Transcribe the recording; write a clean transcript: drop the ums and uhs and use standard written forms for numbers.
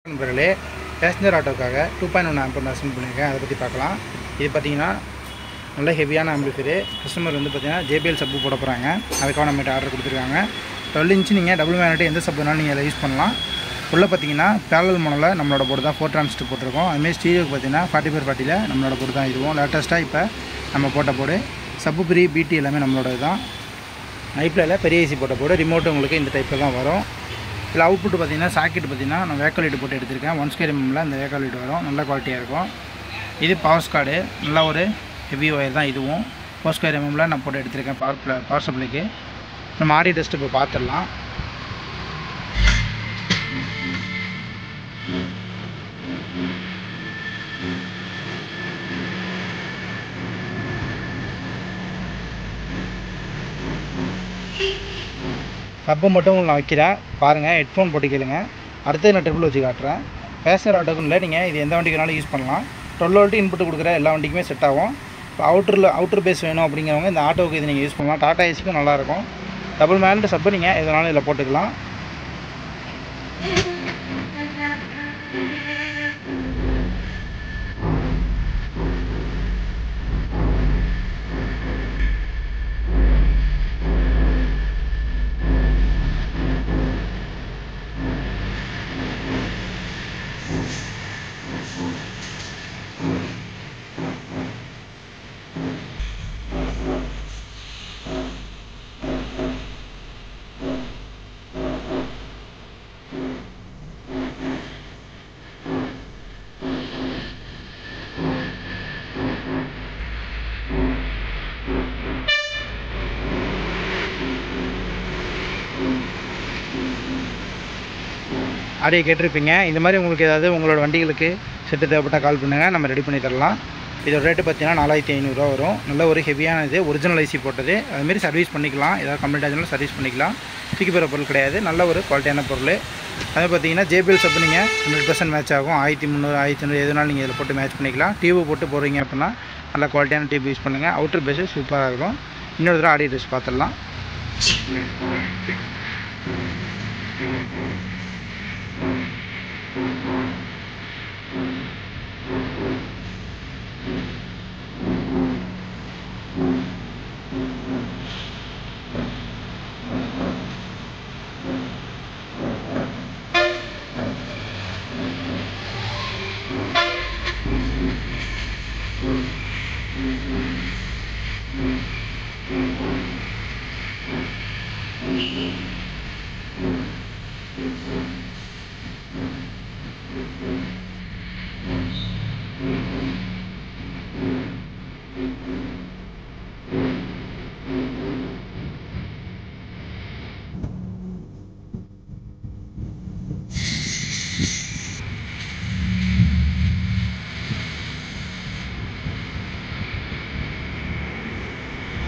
நண்பர்களே, passenger ஆட்டோக்காக 2.1 Amber நான் assemble பண்ணியிருக்கேன். அதை பற்றி பார்க்கலாம். இது பார்த்தீங்கன்னா நல்ல ஹெவியான ஆம்பிளிஃபையரு. கஸ்டமர் வந்து பார்த்தீங்கன்னா JBL சப்பு போட போகிறாங்க. அதுக்காக நம்மகிட்ட ஆர்டர் கொடுத்துருக்காங்க. 12 இன்ச்சு நீங்கள் டபுள் மேக்னெட் எந்த சப் வேணாலும் நீங்கள் அதை யூஸ் பண்ணலாம். உள்ளே பார்த்தீங்கன்னா பேரலல் மோனில் நம்மளோட போர்டு தான் 4 டிரான்சிஸ்டர் போட்டிருக்கோம். அதுமாதிரி ஸ்டீரியோக்கு பார்த்தீங்கன்னா 40x40 நம்மளோட போர்டு தான் இதுவும் லேட்டஸ்ட்டாக இப்போ நம்ம போட்ட போர்டு. சப்பு பிரி BT எல்லாமே நம்மளோட தான். ஐப்ளேயில் பெரிய ஏசி போட்ட போர்டு. ரிமோட்டு உங்களுக்கு இந்த டைப்பில் தான் வரும். இதில் அவுட்புட் பார்த்தீங்கன்னா சாக்கெட் பார்த்தீங்கன்னா நான் வேக்கல் லைட்டு போட்டு எடுத்திருக்கேன். 1 ஸ்கொயர் எம்எம்மில் இந்த வேக்கல் லைட் வரும். நல்ல குவாலிட்டியாக இருக்கும். இது பவர் கார்டு, நல்லா ஒரு ஹெவி ஒயர் தான் இதுவும். 4 ஸ்கொயர் எம்எம்மில் நான் போட்டு எடுத்திருக்கேன் பவர் சப்ளைக்கு. நம்ம ஆடி டெஸ்ட் இப்போ பார்த்துடலாம். சப்பு மட்டும் நான் வைக்கிறேன் பாருங்கள். ஹெட்ஃபோன் போட்டு கேளுங்க. அடுத்தது நான் ட்ரிபிள் வச்சு காட்டுறேன். பேசஞ்சர் ஆட்டோக்குன்னு இல்லை, நீங்கள் இது எந்த வண்டிக்குனாலும் யூஸ் பண்ணலாம். 12 வோல்ட் இன்புட் கொடுக்குற எல்லா வண்டிக்குமே செட் ஆகும். இப்போ அவுட்டர் பேஸ் வேணும் அப்படிங்கிறவங்க இந்த ஆட்டோவுக்கு இது நீங்கள் யூஸ் பண்ணலாம். டாடா ஏசிக்கும் நல்லாயிருக்கும். டபுள் மேக்னெட் சப்பு நீங்கள் எதனாலும் இதில் போட்டுக்கலாம். ஆடியோ கேட்டிருப்பீங்க. இந்த மாதிரி உங்களுக்கு ஏதாவது உங்களோட வண்டிகளுக்கு செட்டு தேவைப்பட்டால் கால் பண்ணுங்கள், நம்ம ரெடி பண்ணி தரலாம். இதோட ரேட்டு பார்த்தீங்கன்னா 4500 வரும். நல்ல ஒரு ஹெவியான இது, ஒரிஜினல் ஐசி போட்டது. அதுமாரி சர்வீஸ் பண்ணிக்கலாம். ஏதாவது கம்ப்ளைண்ட் ஆச்சுனாலும் சர்வீஸ் பண்ணிக்கலாம். தூக்கி போகிற பொருள் கிடையாது. நல்ல ஒரு குவாலிட்டியான பொருள். அதே பார்த்தீங்கன்னா JBL சப்பு நீங்கள் 100% மேட்ச் ஆகும். 1300 1500 எதுனாலும் நீங்கள் இதில் போட்டு மேட்ச் பண்ணிக்கலாம். டியூப் போட்டு போடுறீங்க அப்படின்னா நல்ல குவாலிட்டியான டியூப் யூஸ் பண்ணுங்கள். அவுட்டர் பேஸு சூப்பராக இருக்கும். இன்னொரு தடவை ஆடியோ டெஸ்ட் பார்த்துடலாம்.